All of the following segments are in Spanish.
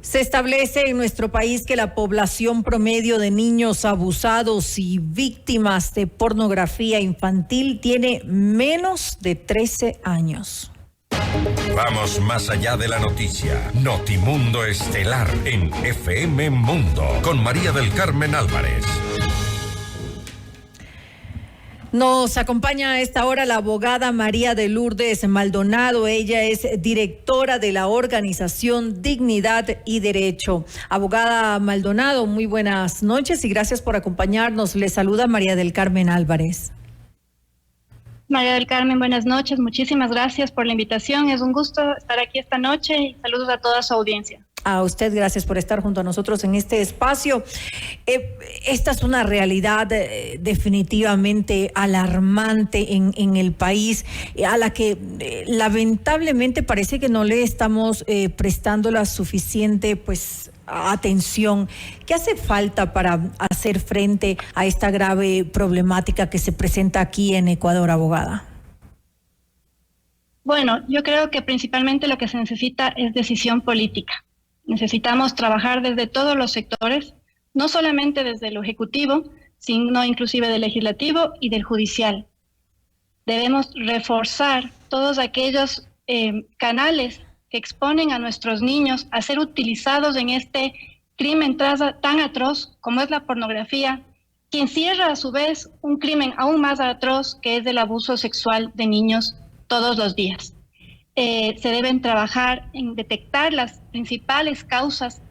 Se establece en nuestro país que la población promedio de niños abusados y víctimas de pornografía infantil tiene menos de 13 años. Vamos más allá de la noticia. Notimundo Estelar en FM Mundo con María del Carmen Álvarez. Nos acompaña a esta hora la abogada María de Lourdes Maldonado. Ella es directora de la organización Dignidad y Derecho. Abogada Maldonado, muy buenas noches y gracias por acompañarnos. Le saluda María del Carmen Álvarez. María del Carmen, buenas noches. Muchísimas gracias por la invitación. Es un gusto estar aquí esta noche y saludos a toda su audiencia. A usted, gracias por estar junto a nosotros en este espacio. Esta es una realidad definitivamente alarmante en el país, a la que lamentablemente parece que no le estamos prestando la suficiente atención. ¿Qué hace falta para hacer frente a esta grave problemática que se presenta aquí en Ecuador, abogada? Bueno, yo creo que principalmente lo que se necesita es decisión política. Necesitamos trabajar desde todos los sectores, no solamente desde lo ejecutivo, sino inclusive del legislativo y del judicial. Debemos reforzar todos aquellos canales que exponen a nuestros niños a ser utilizados en este crimen tan atroz como es la pornografía, que encierra a su vez un crimen aún más atroz que es el abuso sexual de niños todos los días. Se deben trabajar en detectar las principales causas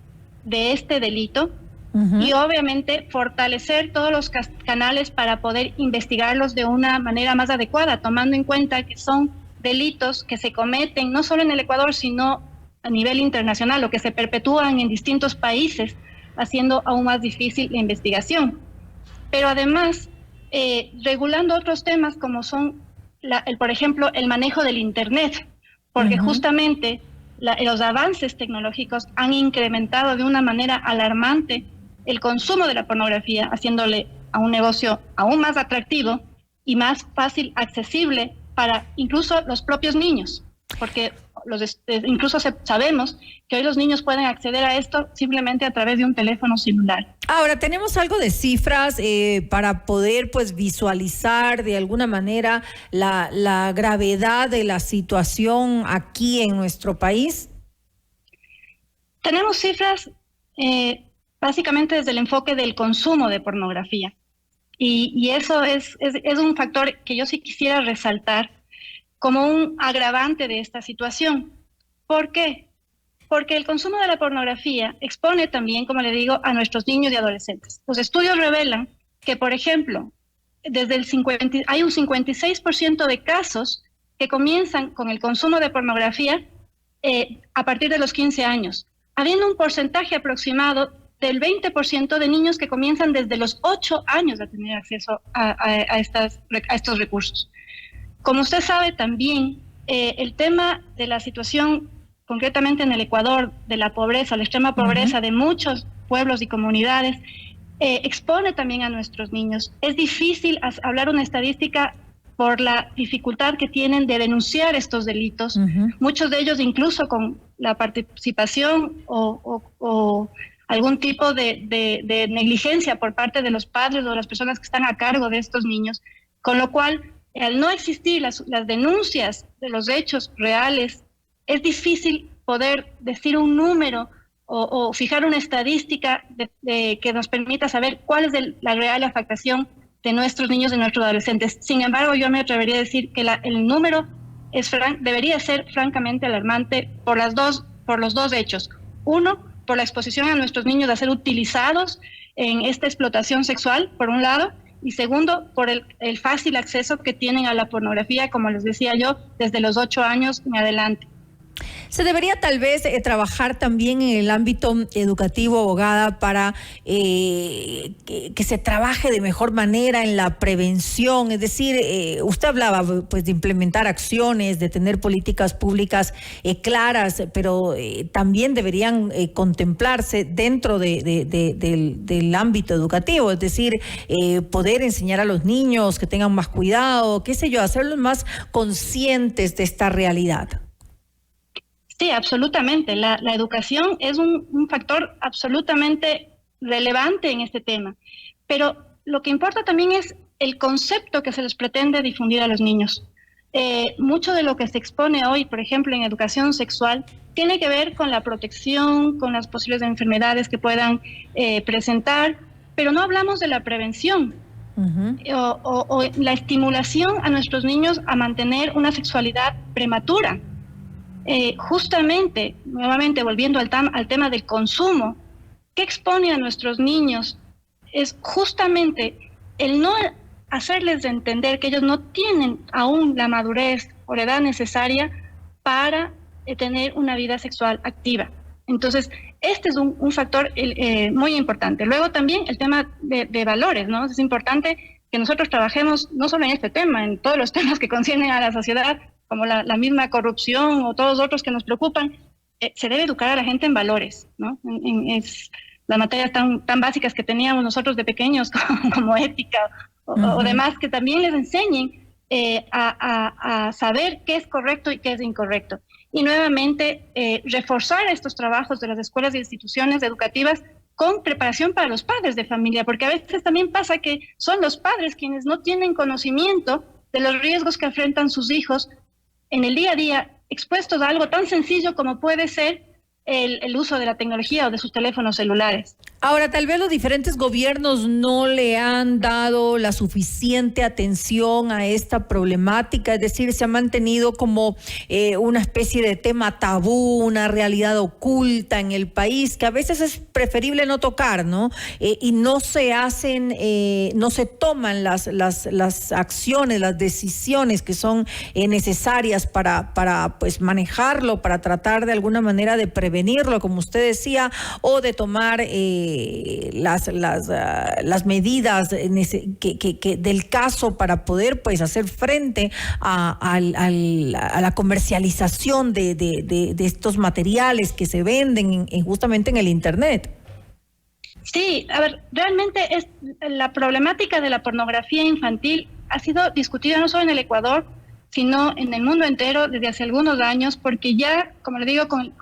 de este delito y obviamente fortalecer todos los canales para poder investigarlos de una manera más adecuada, tomando en cuenta que son delitos que se cometen no solo en el Ecuador, sino a nivel internacional, o que se perpetúan en distintos países, haciendo aún más difícil la investigación. Pero además, regulando otros temas como son, por ejemplo, el manejo del Internet, porque justamente los avances tecnológicos han incrementado de una manera alarmante el consumo de la pornografía, haciéndole a un negocio aún más atractivo y más fácil accesible para incluso los propios niños, porque incluso sabemos que hoy los niños pueden acceder a esto simplemente a través de un teléfono celular. Ahora, tenemos algo de cifras para poder visualizar de alguna manera la gravedad de la situación aquí en nuestro país. Tenemos cifras básicamente desde el enfoque del consumo de pornografía. Y eso es un factor que yo sí quisiera resaltar como un agravante de esta situación. ¿Por qué? Porque el consumo de la pornografía expone también, como le digo, a nuestros niños y adolescentes. Los estudios revelan que, por ejemplo, hay un 56% de casos que comienzan con el consumo de pornografía a partir de los 15 años, habiendo un porcentaje aproximado del 20% de niños que comienzan desde los 8 años a tener acceso a estos recursos. Como usted sabe también, el tema de la situación, concretamente en el Ecuador, de la pobreza, la extrema pobreza de muchos pueblos y comunidades, expone también a nuestros niños. Es difícil hablar una estadística por la dificultad que tienen de denunciar estos delitos, muchos de ellos incluso con la participación o algún tipo de negligencia por parte de los padres o de las personas que están a cargo de estos niños, con lo cual, al no existir las denuncias de los hechos reales, es difícil poder decir un número o fijar una estadística que nos permita saber cuál es la real afectación de nuestros niños y nuestros adolescentes. Sin embargo, yo me atrevería a decir que el número debería ser francamente alarmante por los dos hechos. Uno, por la exposición a nuestros niños a ser utilizados en esta explotación sexual, por un lado, y segundo, por el fácil acceso que tienen a la pornografía, como les decía yo, desde los 8 años en adelante. Se debería tal vez trabajar también en el ámbito educativo, abogada, para que se trabaje de mejor manera en la prevención. Es decir, usted hablaba de implementar acciones, de tener políticas públicas claras, pero también deberían contemplarse dentro del ámbito educativo. Es decir, poder enseñar a los niños que tengan más cuidado, qué sé yo, hacerlos más conscientes de esta realidad. Sí, absolutamente. La educación es un factor absolutamente relevante en este tema, pero lo que importa también es el concepto que se les pretende difundir a los niños. Mucho de lo que se expone hoy, por ejemplo, en educación sexual, tiene que ver con la protección, con las posibles enfermedades que puedan presentar, pero no hablamos de la prevención. O la estimulación a nuestros niños a mantener una sexualidad prematura. Justamente, nuevamente volviendo al tema del consumo, ¿qué expone a nuestros niños? Es justamente el no hacerles de entender que ellos no tienen aún la madurez o la edad necesaria para tener una vida sexual activa. Entonces, este es un factor muy importante. Luego también el tema de valores, ¿no? Es importante que nosotros trabajemos no solo en este tema, en todos los temas que conciernen a la sociedad, como la misma corrupción o todos los otros que nos preocupan. Se debe educar a la gente en valores, ¿no? Es las materias tan básicas que teníamos nosotros de pequeños, como ética o demás, que también les enseñen a saber qué es correcto y qué es incorrecto. Y nuevamente, reforzar estos trabajos de las escuelas e instituciones educativas con preparación para los padres de familia, porque a veces también pasa que son los padres quienes no tienen conocimiento de los riesgos que enfrentan sus hijos en el día a día, expuestos a algo tan sencillo como puede ser el uso de la tecnología o de sus teléfonos celulares. Ahora, tal vez los diferentes gobiernos no le han dado la suficiente atención a esta problemática, es decir, se ha mantenido como una especie de tema tabú, una realidad oculta en el país, que a veces es preferible no tocar, ¿no? Y no se hacen, no se toman las acciones, las decisiones que son necesarias para pues manejarlo, para tratar de alguna manera de prevenirlo, como usted decía, o de tomar las medidas del caso para poder pues hacer frente a la comercialización de estos materiales que se venden justamente en el Internet. Sí, a ver, realmente la problemática de la pornografía infantil ha sido discutida no solo en el Ecuador, sino en el mundo entero desde hace algunos años, porque ya, como le digo, con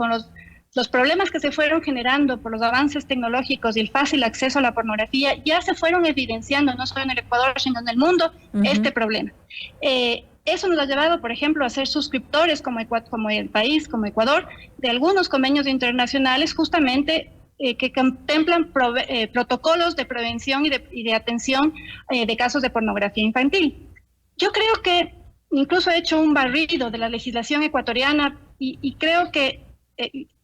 los problemas que se fueron generando por los avances tecnológicos y el fácil acceso a la pornografía, ya se fueron evidenciando, no solo en el Ecuador, sino en el mundo, este problema. Eso nos ha llevado, por ejemplo, a ser suscriptores como el país, como Ecuador, de algunos convenios internacionales justamente que contemplan protocolos de prevención y de atención de casos de pornografía infantil. Yo creo que incluso he hecho un barrido de la legislación ecuatoriana y creo que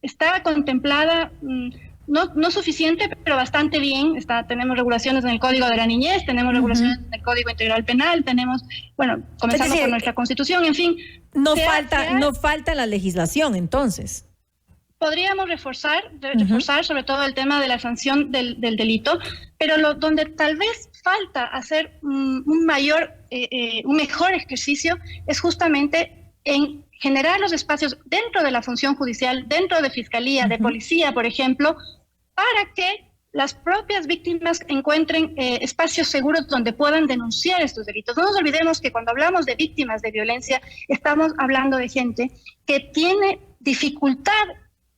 está contemplada, no suficiente, pero bastante bien. Tenemos regulaciones en el Código de la Niñez, tenemos regulaciones en el Código Integral Penal, tenemos, bueno, comenzando por nuestra Constitución, en fin. No falta la legislación, entonces. Podríamos reforzar sobre todo el tema de la sanción del delito, pero donde tal vez falta hacer un mejor ejercicio es justamente en generar los espacios dentro de la función judicial, dentro de fiscalía, de policía, por ejemplo, para que las propias víctimas encuentren espacios seguros donde puedan denunciar estos delitos. No nos olvidemos que cuando hablamos de víctimas de violencia, estamos hablando de gente que tiene dificultad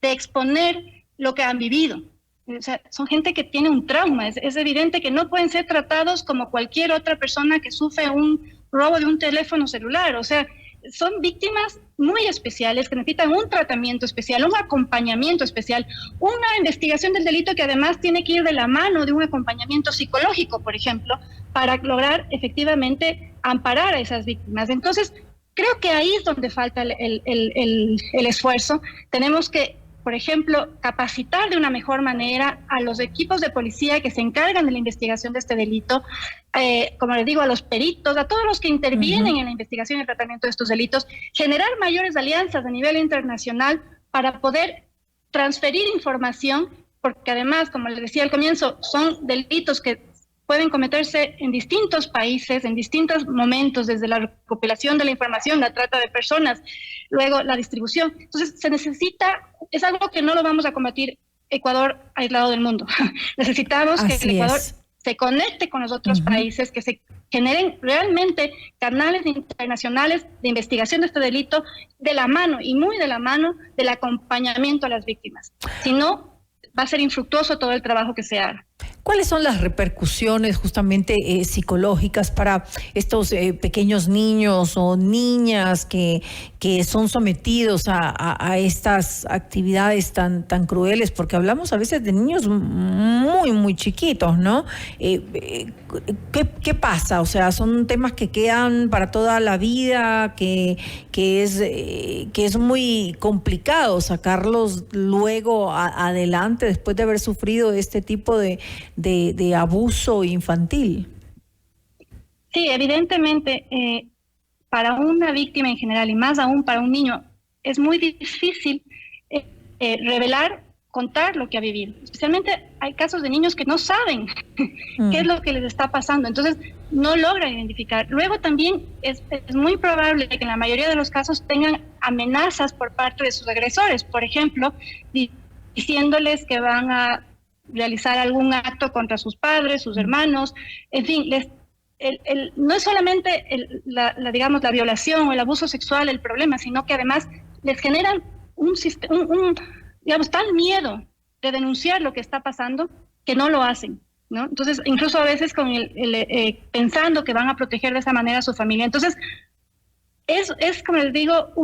de exponer lo que han vivido. O sea, son gente que tiene un trauma. Es evidente que no pueden ser tratados como cualquier otra persona que sufre un robo de un teléfono celular. O sea, son víctimas muy especiales que necesitan un tratamiento especial, un acompañamiento especial, una investigación del delito que además tiene que ir de la mano de un acompañamiento psicológico, por ejemplo, para lograr efectivamente amparar a esas víctimas. Entonces, creo que ahí es donde falta el esfuerzo. Tenemos que, por ejemplo, capacitar de una mejor manera a los equipos de policía que se encargan de la investigación de este delito, como les digo, a los peritos, a todos los que intervienen en la investigación y el tratamiento de estos delitos, generar mayores alianzas a nivel internacional para poder transferir información, porque además, como les decía al comienzo, son delitos que pueden cometerse en distintos países, en distintos momentos, desde la recopilación de la información, la trata de personas, luego la distribución. Entonces, se necesita, es algo que no lo vamos a combatir Ecuador aislado del mundo. Necesitamos que el Ecuador se conecte con los otros países, que generen realmente canales internacionales de investigación de este delito de la mano y muy de la mano del acompañamiento a las víctimas. Si no, va a ser infructuoso todo el trabajo que se haga. ¿Cuáles son las repercusiones justamente psicológicas para estos pequeños niños o niñas que son sometidos a estas actividades tan crueles? Porque hablamos a veces de niños muy chiquitos, ¿no? ¿Qué pasa? O sea, son temas que quedan para toda la vida, que es muy complicado sacarlos luego adelante después de haber sufrido este tipo de abuso infantil. Sí, evidentemente, para una víctima en general y más aún para un niño, es muy difícil revelar, contar lo que ha vivido. Especialmente hay casos de niños que no saben qué es lo que les está pasando, entonces no logran identificar. Luego también es muy probable que en la mayoría de los casos tengan amenazas por parte de sus agresores, por ejemplo, diciéndoles que van a realizar algún acto contra sus padres, sus hermanos, en fin, no es solamente digamos, la violación o el abuso sexual el problema, sino que además les generan digamos, tal miedo de denunciar lo que está pasando que no lo hacen, ¿no? Entonces, incluso a veces pensando que van a proteger de esa manera a su familia. Entonces, es como les digo,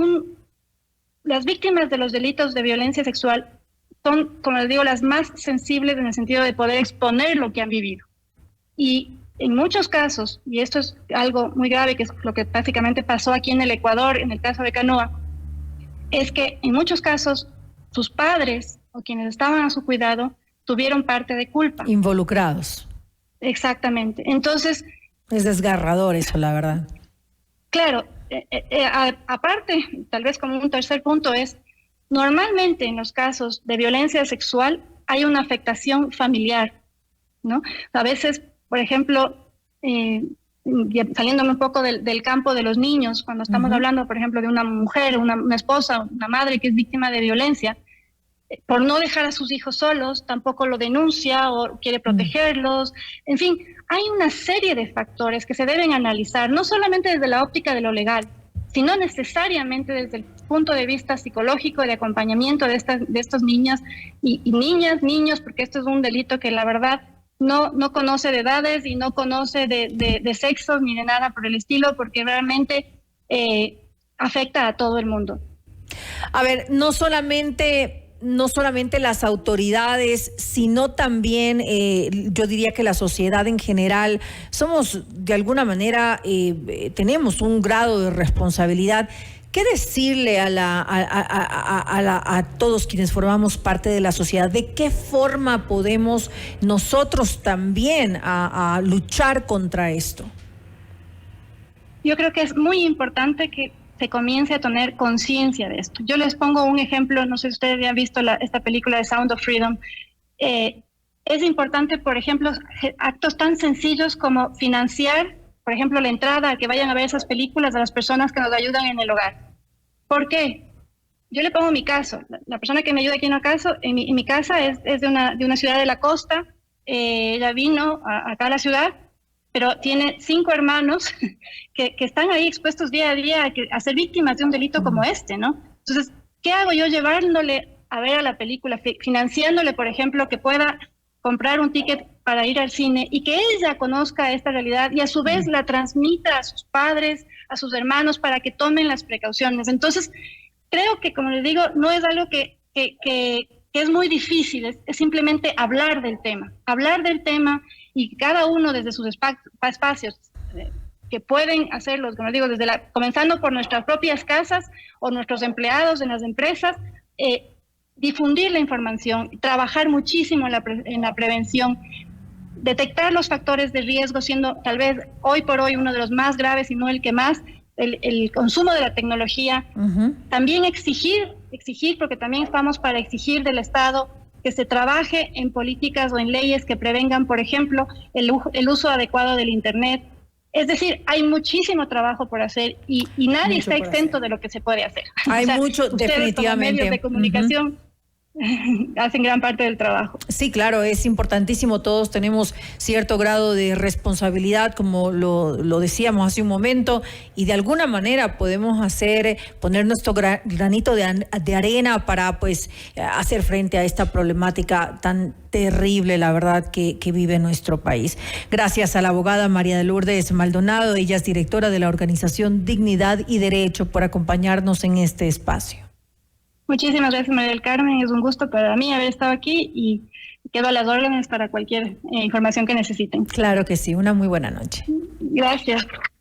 las víctimas de los delitos de violencia sexual son, como les digo, las más sensibles en el sentido de poder exponer lo que han vivido. Y en muchos casos, y esto es algo muy grave, que es lo que básicamente pasó aquí en el Ecuador, en el caso de Canoa, es que en muchos casos sus padres o quienes estaban a su cuidado tuvieron parte de culpa. Involucrados. Exactamente. Entonces... es desgarrador eso, la verdad. Claro. Aparte, tal vez como un tercer punto es, normalmente en los casos de violencia sexual hay una afectación familiar, ¿no? A veces, por ejemplo, saliéndome un poco del campo de los niños, cuando estamos hablando, por ejemplo, de una mujer, una esposa, una madre que es víctima de violencia, por no dejar a sus hijos solos, tampoco lo denuncia o quiere protegerlos. En fin, hay una serie de factores que se deben analizar, no solamente desde la óptica de lo legal, sino necesariamente desde el punto de vista psicológico y de acompañamiento de estas niñas y niños, porque esto es un delito que la verdad no conoce de edades y no conoce de sexos ni de nada por el estilo, porque realmente afecta a todo el mundo. A ver, no solamente las autoridades, sino también yo diría que la sociedad en general, somos de alguna manera, tenemos un grado de responsabilidad. ¿Qué decirle a todos quienes formamos parte de la sociedad? ¿De qué forma podemos nosotros también a luchar contra esto? Yo creo que es muy importante que se comience a tener conciencia de esto. Yo les pongo un ejemplo, no sé si ustedes ya han visto esta película de Sound of Freedom. Es importante, por ejemplo, actos tan sencillos como financiar, por ejemplo, la entrada a que vayan a ver esas películas a las personas que nos ayudan en el hogar. ¿Por qué? Yo le pongo mi caso. La persona que me ayuda aquí en mi casa es de una ciudad de la costa. Ella vino acá a la ciudad, pero tiene 5 hermanos que están ahí expuestos día a día a ser víctimas de un delito como este, ¿no? Entonces, ¿qué hago yo llevándole a ver a la película, financiándole, por ejemplo, que pueda comprar un ticket para ir al cine y que ella conozca esta realidad y a su vez la transmita a sus padres, a sus hermanos para que tomen las precauciones? Entonces, creo que, como les digo, no es algo que es muy difícil, es simplemente hablar del tema y cada uno desde sus espacios que pueden hacerlos, como les digo, comenzando por nuestras propias casas o nuestros empleados en las empresas, difundir la información, trabajar muchísimo en la prevención, detectar los factores de riesgo, siendo tal vez hoy por hoy uno de los más graves y no el que más, el consumo de la tecnología. También exigir, porque también estamos para exigir del Estado que se trabaje en políticas o en leyes que prevengan, por ejemplo, el uso adecuado del Internet. Es decir, hay muchísimo trabajo por hacer y nadie está exento de lo que se puede hacer. Hay mucho, ustedes definitivamente. como medios de comunicación hacen gran parte del trabajo. Sí, claro, es importantísimo. Todos tenemos cierto grado de responsabilidad, como lo decíamos hace un momento, y de alguna manera podemos poner nuestro granito de arena para pues hacer frente a esta problemática tan terrible, la verdad, que vive nuestro país. Gracias a la abogada María de Lourdes Maldonado, ella es directora de la organización Dignidad y Derecho, por acompañarnos en este espacio. Muchísimas gracias, María del Carmen. Es un gusto para mí haber estado aquí y quedo a las órdenes para cualquier información que necesiten. Claro que sí. Una muy buena noche. Gracias.